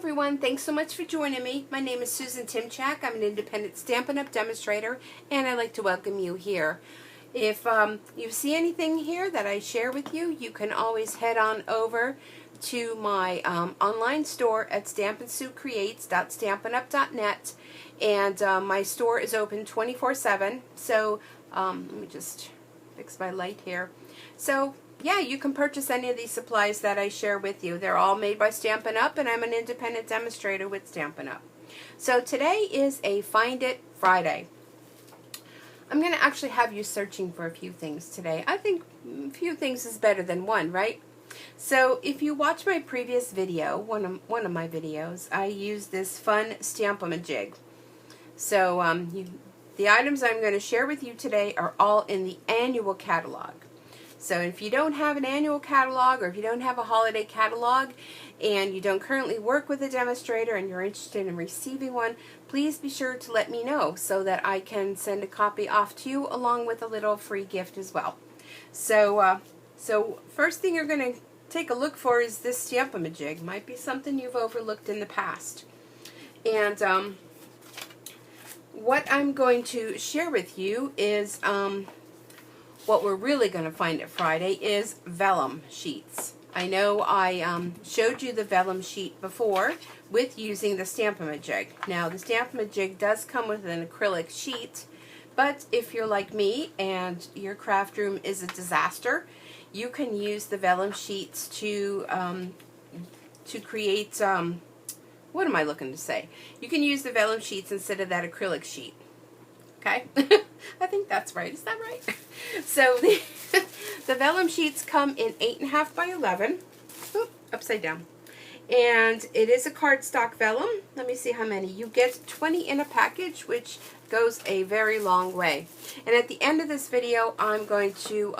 everyone, thanks so much for joining me. My name is Susan Timchak. I'm an independent Stampin' Up! Demonstrator, and I'd like to welcome you here. If you see anything here that I share with you, you can always head on over to my online store at stampinsuecreates.stampinup.net, and my store is open 24/7. So let me just fix my light here. So yeah, you can purchase any of these supplies that I share with you. They're all made by Stampin' Up! And I'm an independent demonstrator with Stampin' Up! So today is a Find It Friday. I'm going to actually have you searching for a few things today. I think a few things is better than one, right? So if you watch my previous video, one of my videos, I used this fun Stamp-ma-jig. So the items I'm going to share with you today are all in the annual catalog. So if you don't have an annual catalog, or if you don't have a holiday catalog, and you don't currently work with a demonstrator and you're interested in receiving one, please be sure to let me know so that I can send a copy off to you along with a little free gift as well. So first thing you're going to take a look for is this Stamp-ma-jig. Might be something you've overlooked in the past. And what I'm going to share with you is what we're really going to find at Friday is vellum sheets. I know I showed you the vellum sheet before with using the Stamp-ma-jig. Now the Stamp-ma-jig does come with an acrylic sheet, but if you're like me and your craft room is a disaster, you can use the vellum sheets to create, what am I looking to say? You can use the vellum sheets instead of that acrylic sheet. Okay? I think that's right. Is that right? So the vellum sheets come in 8.5 by 11. Oop, upside down. And it is a cardstock vellum. Let me see how many. You get 20 in a package, which goes a very long way. And at the end of this video, I'm going to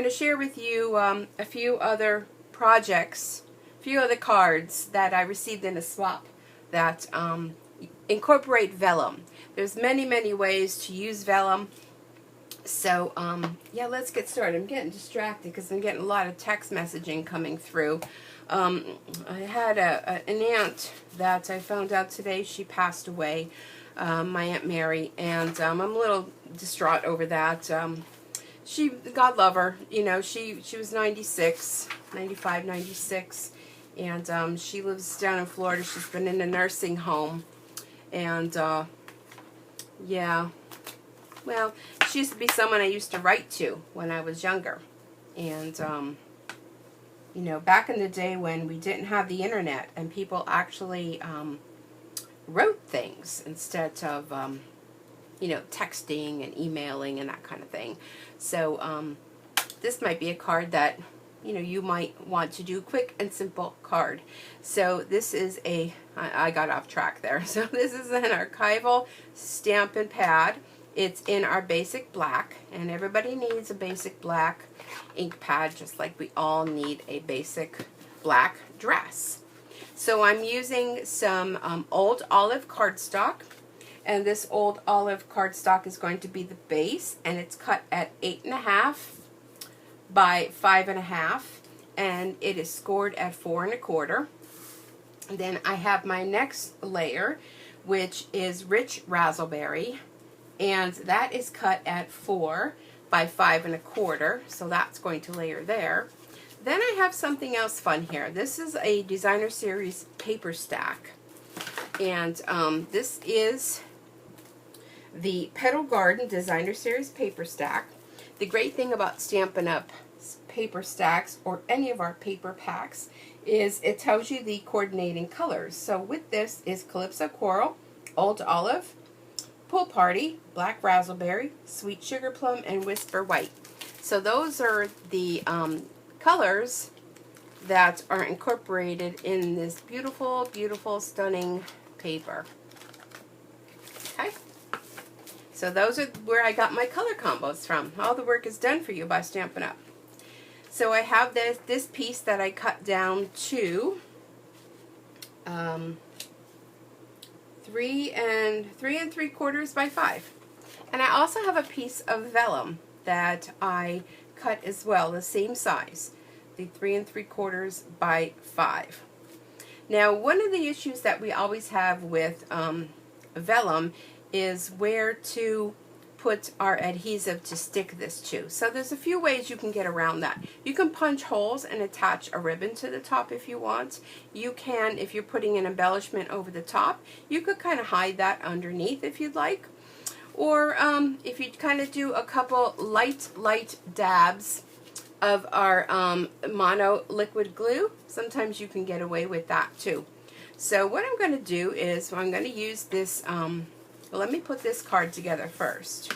share with you a few other projects, a few other cards that I received in a swap that incorporate vellum. There's many ways to use vellum. So yeah, let's get started. I'm getting distracted because I'm getting a lot of text messaging coming through. I had an aunt that I found out today. She passed away, my Aunt Mary, and I'm a little distraught over that. God love her, you know, she was 96, 95, 96, and she lives down in Florida. She's been in a nursing home, and yeah, well, she used to be someone I used to write to when I was younger. And, you know, back in the day when we didn't have the internet and people actually wrote things instead of, you know, texting and emailing and that kind of thing. So this might be a card that, you know, you might want to do. Quick and simple card. So this is a, I got off track there. So this is an archival Stampin' pad. It's in our basic black, and everybody needs a basic black ink pad, just like we all need a basic black dress. So I'm using some old olive cardstock, and this old olive cardstock is going to be the base, and it's cut at 8.5 by 5.5, and it is scored at 4 1/4. Then I have my next layer, which is rich raspberry, and that is cut at 4 by 5 1/4, so that's going to layer there. Then I have something else fun here. This is a Designer Series paper stack, and this is the Petal Garden Designer Series paper stack. The great thing about Stampin' Up! Paper stacks, or any of our paper packs, is it tells you the coordinating colors. So with this is Calypso Coral, Old Olive, Pool Party, Black Raspberry, Sweet Sugar Plum, and Whisper White. So those are the colors that are incorporated in this beautiful, beautiful, stunning paper. Okay? So those are where I got my color combos from. All the work is done for you by Stampin' Up! So I have this piece that I cut down to 3 3/4 by 5. And I also have a piece of vellum that I cut as well, the same size, the 3 3/4 by 5. Now, one of the issues that we always have with vellum is where to put our adhesive to stick this to. So there's a few ways you can get around that. You can punch holes and attach a ribbon to the top if you want. You can, if you're putting an embellishment over the top, you could kind of hide that underneath if you'd like. Or if you kind of do a couple light dabs of our mono liquid glue, sometimes you can get away with that too. So what I'm going to do is I'm going to use this, well, let me put this card together first.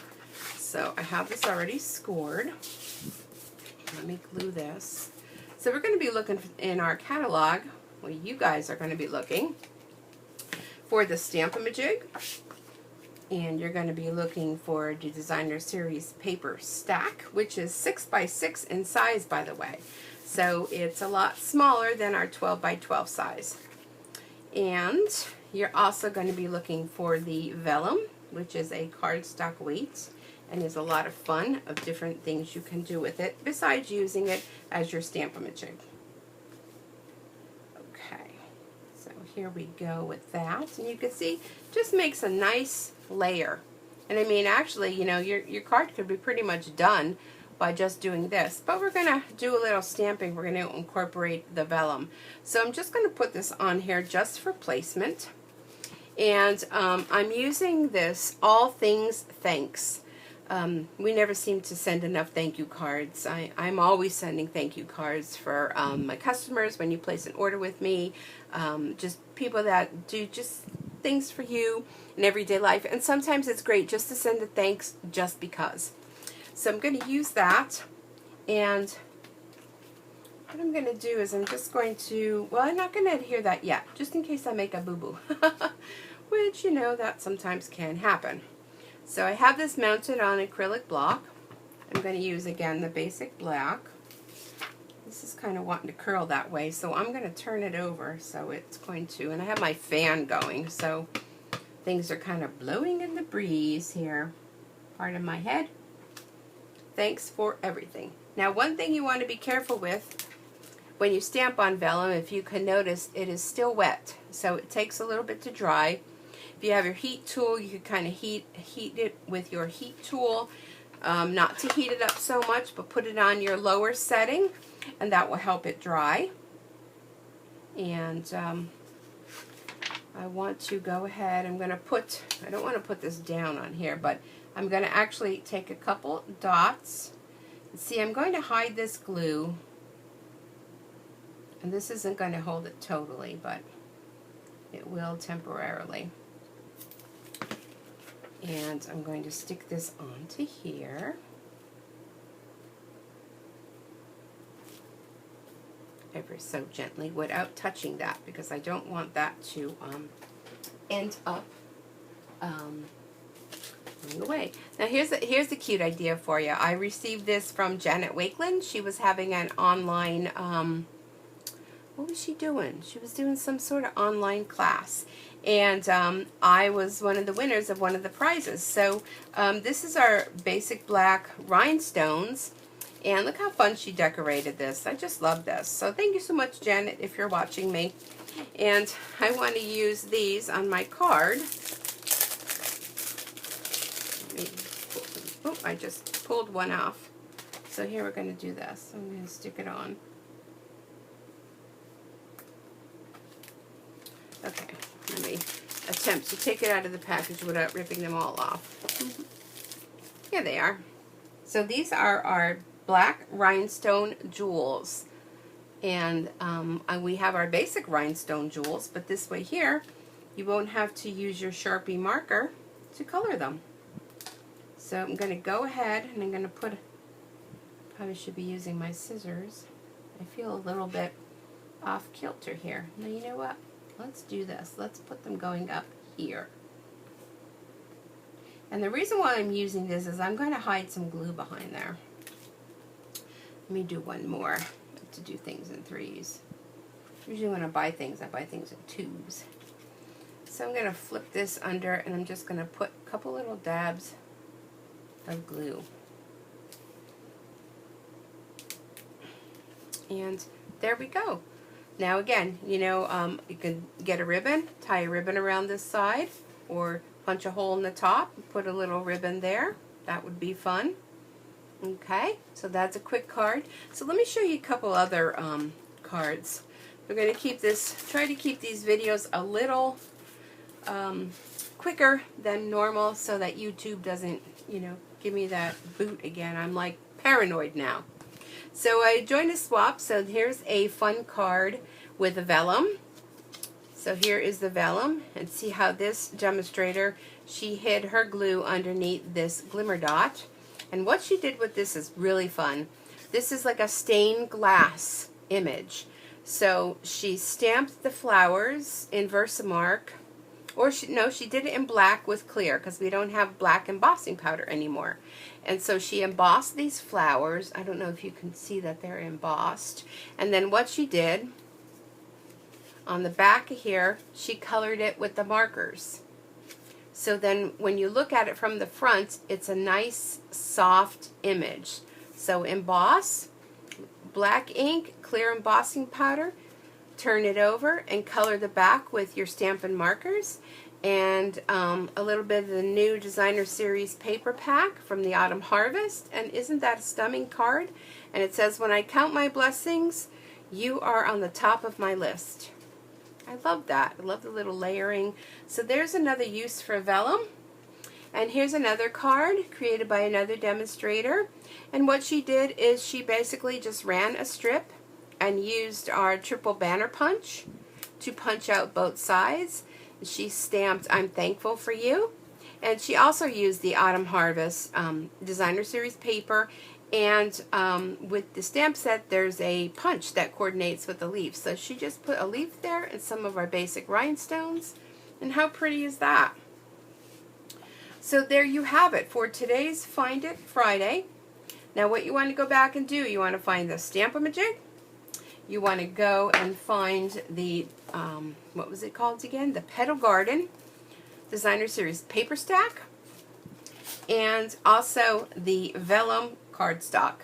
So I have this already scored. Let me glue this. So we're going to be looking in our catalog, well, you guys are going to be looking for the Stamp-ma-jig. And you're going to be looking for the Designer Series paper stack, which is 6 by 6 in size, by the way. So it's a lot smaller than our 12 by 12 size. And you're also going to be looking for the vellum, which is a cardstock weight, and is a lot of fun of different things you can do with it besides using it as your Stamp-ma-jig. Okay, so here we go with that, and you can see just makes a nice layer. And I mean, actually, you know, your card could be pretty much done by just doing this, but we're going to do a little stamping. We're going to incorporate the vellum. So I'm just going to put this on here just for placement. And I'm using this All Things Thanks. We never seem to send enough thank you cards. I'm always sending thank you cards for my customers when you place an order with me, just people that do just things for you in everyday life. And sometimes it's great just to send a thanks just because. So I'm going to use that, and what I'm going to do is I'm just going to, well, I'm not going to adhere that yet, just in case I make a boo-boo, which, you know, that sometimes can happen. So I have this mounted on acrylic block. I'm going to use, again, the basic black. This is kind of wanting to curl that way, so I'm going to turn it over so it's going to, and I have my fan going, so things are kind of blowing in the breeze here. Pardon my head. Thanks for everything. Now, one thing you want to be careful with when you stamp on vellum, if you can notice, it is still wet, so it takes a little bit to dry. If you have your heat tool, you can kind of heat it with your heat tool, not to heat it up so much, but put it on your lower setting, and that will help it dry. And I want to go ahead, I'm going to put, I don't want to put this down on here, but I'm going to actually take a couple dots. See, I'm going to hide this glue, and this isn't going to hold it totally, but it will temporarily. And I'm going to stick this onto here. Ever so gently without touching that, because I don't want that to end up going away. Now here's a cute idea for you. I received this from Janet Wakeland. She was having an online, what was she doing? She was doing some sort of online class. And I was one of the winners of one of the prizes. So this is our basic black rhinestones. And look how fun she decorated this. I just love this. So thank you so much, Janet, if you're watching me. And I want to use these on my card. Oh, I just pulled one off. So here we're going to do this. I'm going to stick it on. Okay, let me attempt to take it out of the package without ripping them all off. Here they are. So these are our black rhinestone jewels, and we have our basic rhinestone jewels, but this way here you won't have to use your Sharpie marker to color them. So I'm going to go ahead and I'm going to put, probably should be using my scissors. I feel a little bit off kilter here. Now you know what, let's do this. Let's put them going up here. And the reason why I'm using this is I'm going to hide some glue behind there. Let me do one more. I like to do things in threes. Usually when I buy things in twos. So I'm going to flip this under, and I'm just going to put a couple little dabs of glue. And there we go. Now again, you know, you can get a ribbon, tie a ribbon around this side, or punch a hole in the top, put a little ribbon there. That would be fun. Okay, so that's a quick card. So let me show you a couple other cards. We're going to keep this, try to keep these videos a little quicker than normal so that YouTube doesn't, you know, give me that boot again. I'm like paranoid now. So I joined a swap, so here's a fun card with a vellum. So here is the vellum, and see how this demonstrator, she hid her glue underneath this glimmer dot. And what she did with this is really fun. This is like a stained glass image. So she stamped the flowers in Versamark, or she did it in black with clear because we don't have black embossing powder anymore. And so she embossed these flowers. I don't know if you can see that they're embossed. And then what she did, on the back of here, she colored it with the markers. So then when you look at it from the front, it's a nice soft image. So emboss, black ink, clear embossing powder, turn it over and color the back with your Stampin' markers, and a little bit of the new Designer Series paper pack from the Autumn Harvest. And isn't that a stunning card? And it says, "When I count my blessings, you are on the top of my list." I love that. I love the little layering. So there's another use for vellum. And here's another card created by another demonstrator. And what she did is she basically just ran a strip and used our triple banner punch to punch out both sides. She stamped, "I'm thankful for you." And she also used the Autumn Harvest Designer Series paper. And with the stamp set, there's a punch that coordinates with the leaf. So she just put a leaf there and some of our basic rhinestones. And how pretty is that? So there you have it for today's Find It Friday. Now what you want to go back and do, you want to find the Stamp-ma-jig. You want to go and find the, what was it called again? The Petal Garden Designer Series paper stack. And also the vellum cardstock.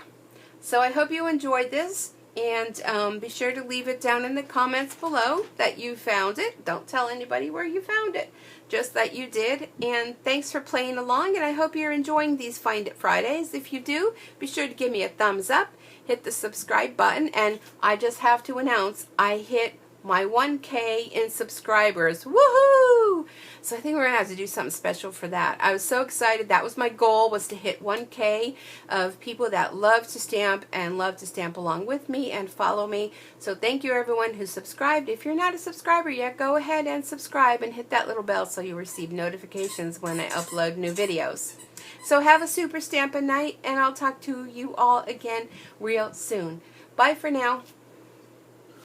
So I hope you enjoyed this, and be sure to leave it down in the comments below that you found it. Don't tell anybody where you found it, just that you did. And thanks for playing along, and I hope you're enjoying these Find It Fridays. If you do, be sure to give me a thumbs up, hit the subscribe button, and I just have to announce I hit my 1K in subscribers. Woohoo! So I think we're going to have to do something special for that. I was so excited. That was my goal, was to hit 1K of people that love to stamp and love to stamp along with me and follow me. So thank you everyone who subscribed. If you're not a subscriber yet, go ahead and subscribe and hit that little bell so you receive notifications when I upload new videos. So have a super Stampin' night, and I'll talk to you all again real soon. Bye for now.